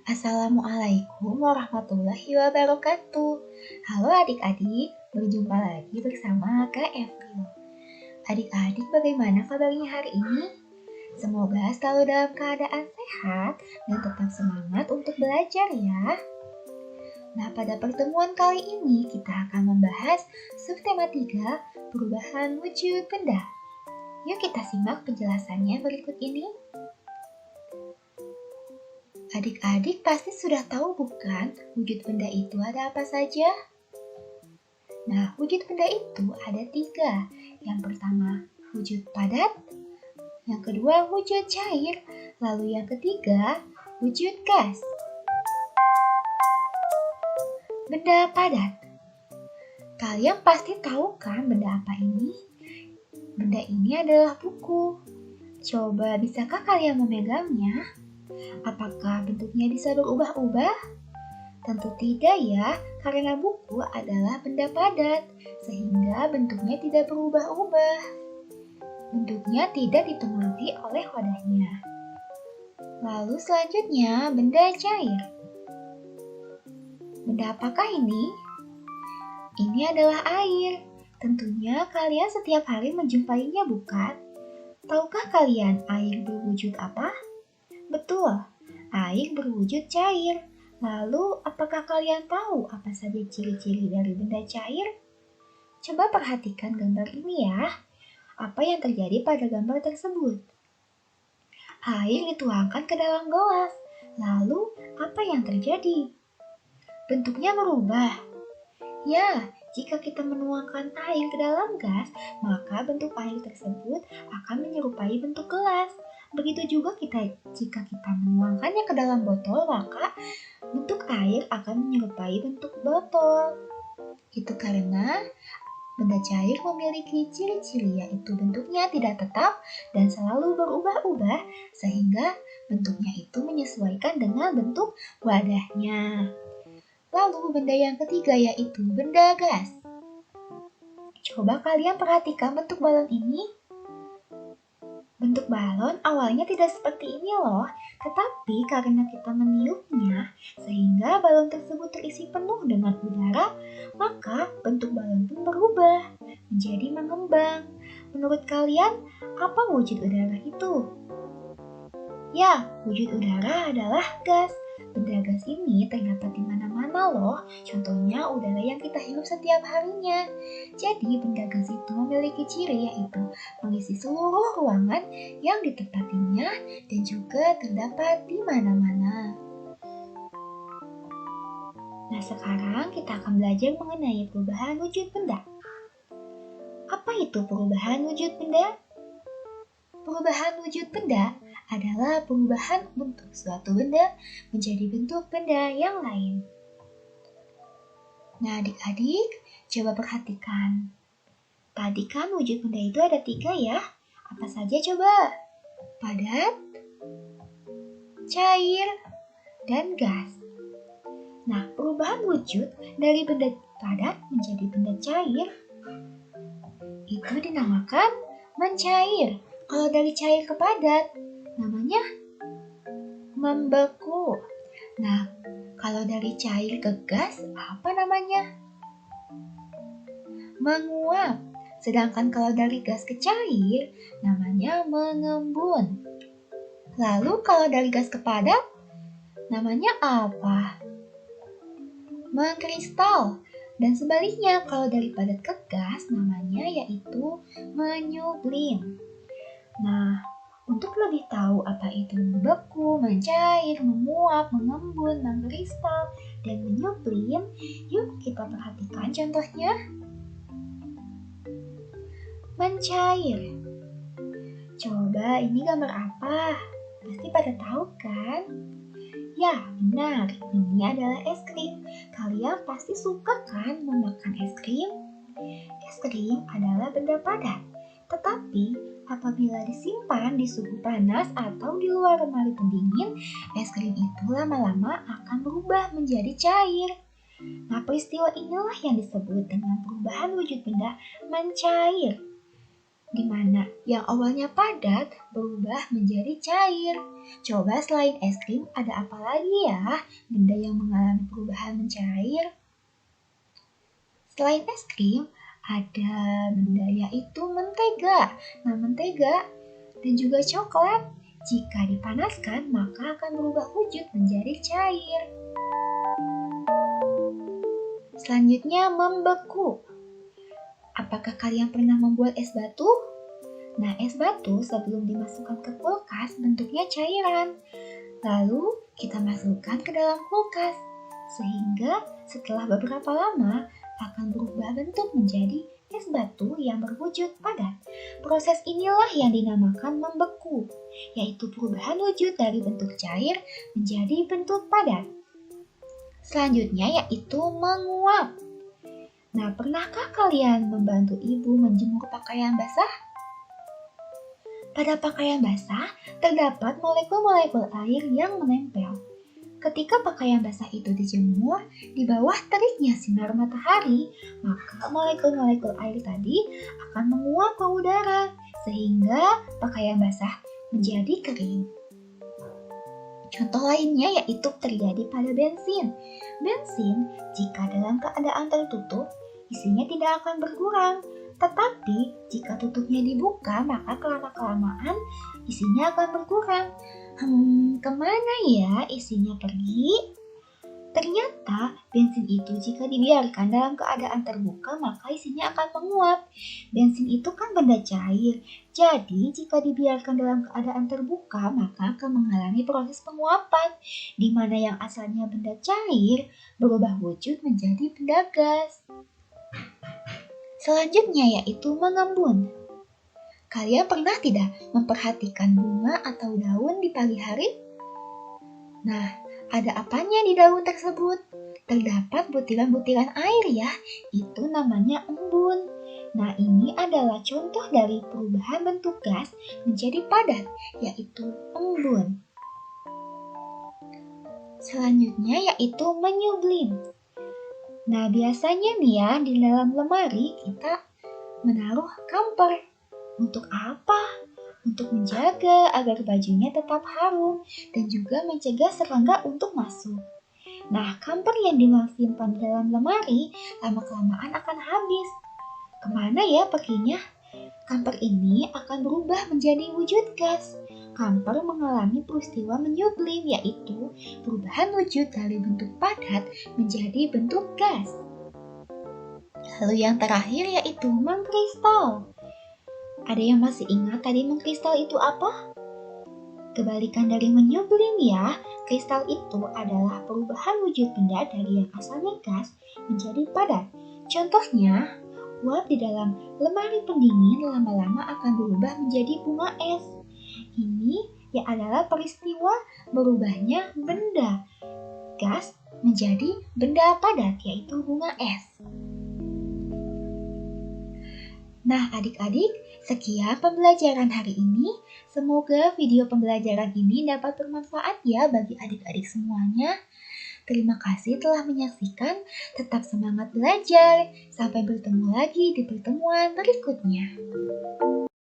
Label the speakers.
Speaker 1: Assalamualaikum warahmatullahi wabarakatuh. Halo adik-adik, berjumpa lagi bersama Kak Evril. Adik-adik bagaimana kabarnya hari ini? Semoga selalu dalam keadaan sehat dan tetap semangat untuk belajar ya. Nah, pada pertemuan kali ini kita akan membahas subtema 3, perubahan wujud benda. Yuk kita simak penjelasannya berikut ini. Adik-adik pasti sudah tahu bukan wujud benda itu ada apa saja? Nah, wujud benda itu ada 3. Yang pertama, wujud padat. Yang kedua, wujud cair. Lalu yang ketiga, wujud gas. Benda padat. Kalian pasti tahu kan benda apa ini? Benda ini adalah buku. Coba bisakah kalian memegangnya? Apakah bentuknya bisa berubah-ubah? Tentu tidak ya, karena buku adalah benda padat, sehingga bentuknya tidak berubah-ubah. Bentuknya tidak dipengaruhi oleh wadahnya. Lalu selanjutnya, benda cair. Benda apakah ini? Ini adalah air. Tentunya kalian setiap hari menjumpainya bukan? Tahukah kalian air berwujud apa? Betul, air berwujud cair. Lalu, apakah kalian tahu apa saja ciri-ciri dari benda cair? Coba perhatikan gambar ini ya. Apa yang terjadi pada gambar tersebut? Air dituangkan ke dalam gelas. Lalu, apa yang terjadi? Bentuknya berubah. Ya, jika kita menuangkan air ke dalam gas, maka bentuk air tersebut akan menyerupai bentuk gelas. Begitu juga jika kita menuangkannya ke dalam botol, maka bentuk air akan menyerupai bentuk botol. Itu karena benda cair memiliki ciri-ciri yaitu bentuknya tidak tetap dan selalu berubah-ubah sehingga bentuknya itu menyesuaikan dengan bentuk wadahnya. Lalu benda yang ketiga yaitu benda gas. Coba kalian perhatikan bentuk balon ini. Bentuk balon awalnya tidak seperti ini loh, tetapi karena kita meniupnya sehingga balon tersebut terisi penuh dengan udara, maka bentuk balon pun berubah menjadi mengembang. Menurut kalian, apa wujud udara itu? Ya, wujud udara adalah gas. Benda gas ini terdapat di mana-mana loh, contohnya udara yang kita hirup setiap harinya. Jadi benda gas itu memiliki ciri yaitu mengisi seluruh ruangan yang ditempatinya dan juga terdapat di mana-mana. Nah, sekarang kita akan belajar mengenai perubahan wujud benda. Apa itu perubahan wujud benda? Perubahan wujud benda adalah perubahan bentuk suatu benda menjadi bentuk benda yang lain. Nah, adik-adik, coba perhatikan. Tadi kan wujud benda itu ada 3 ya. Apa saja coba? Padat, cair, dan gas. Nah, perubahan wujud dari benda padat menjadi benda cair itu dinamakan mencair. Kalau dari cair ke padat, namanya membeku. Nah, kalau dari cair ke gas, apa namanya? Menguap. Sedangkan kalau dari gas ke cair, namanya mengembun. Lalu kalau dari gas ke padat, namanya apa? Mengkristal. Dan sebaliknya, kalau dari padat ke gas, namanya yaitu menyublim. Nah, untuk lebih tahu apa itu membeku, mencair, menguap, mengembun, mengkristal, dan menyublim, yuk kita perhatikan contohnya. Mencair. Coba ini gambar apa? Pasti pada tahu kan? Ya, benar. Ini adalah es krim. Kalian pasti suka kan memakan es krim? Es krim adalah benda padat. Tetapi, apabila disimpan di suhu panas atau di luar lemari pendingin, es krim itu lama-lama akan berubah menjadi cair. Nah, peristiwa inilah yang disebut dengan perubahan wujud benda mencair. di mana yang awalnya padat berubah menjadi cair. Coba selain es krim ada apa lagi ya benda yang mengalami perubahan mencair? Selain es krim, ada benda yaitu mentega. Nah, mentega dan juga coklat jika dipanaskan maka akan berubah wujud menjadi cair. Selanjutnya membeku. Apakah kalian pernah membuat es batu? Nah, es batu sebelum dimasukkan ke kulkas bentuknya cairan. Lalu kita masukkan ke dalam kulkas. Sehingga setelah beberapa lama akan berubah bentuk menjadi es batu yang berwujud padat. Proses inilah yang dinamakan membeku, yaitu perubahan wujud dari bentuk cair menjadi bentuk padat. Selanjutnya yaitu menguap. Nah, pernahkah kalian membantu ibu menjemur pakaian basah? Pada pakaian basah, terdapat molekul-molekul air yang menempel. Ketika pakaian basah itu dijemur, di bawah teriknya sinar matahari, maka molekul-molekul air tadi akan menguap ke udara, sehingga pakaian basah menjadi kering. Contoh lainnya yaitu terjadi pada bensin. Bensin, jika dalam keadaan tertutup, isinya tidak akan berkurang. Tetapi jika tutupnya dibuka, maka kelamaan isinya akan berkurang. Kemana ya isinya pergi? Ternyata bensin itu jika dibiarkan dalam keadaan terbuka, maka isinya akan menguap. Bensin itu kan benda cair, jadi jika dibiarkan dalam keadaan terbuka, maka akan mengalami proses penguapan, di mana yang asalnya benda cair berubah wujud menjadi benda gas. Selanjutnya yaitu mengembun. Kalian pernah tidak memperhatikan bunga atau daun di pagi hari? Nah, ada apanya di daun tersebut? Terdapat butiran-butiran air ya, itu namanya embun. Nah, ini adalah contoh dari perubahan bentuk gas menjadi padat, yaitu embun. Selanjutnya yaitu menyublim. Nah, biasanya nih ya, di dalam lemari kita menaruh kamper. Untuk apa? Untuk menjaga agar bajunya tetap harum dan juga mencegah serangga untuk masuk. Nah, kamper yang disimpan di dalam lemari lama-kelamaan akan habis. Kemana ya perginya? Kamper ini akan berubah menjadi wujud gas. Kamper mengalami peristiwa menyublim, yaitu perubahan wujud dari bentuk padat menjadi bentuk gas. Lalu yang terakhir yaitu mengkristal. Ada yang masih ingat tadi mengkristal itu apa? Kebalikan dari menyublim ya, kristal itu adalah perubahan wujud benda dari yang asalnya gas menjadi padat. Contohnya, uap di dalam lemari pendingin lama-lama akan berubah menjadi bunga es. Ini ya adalah peristiwa berubahnya benda gas menjadi benda padat, yaitu bunga es. Nah, adik-adik, sekian pembelajaran hari ini. Semoga video pembelajaran ini dapat bermanfaat ya bagi adik-adik semuanya. Terima kasih telah menyaksikan. Tetap semangat belajar. Sampai bertemu lagi di pertemuan berikutnya.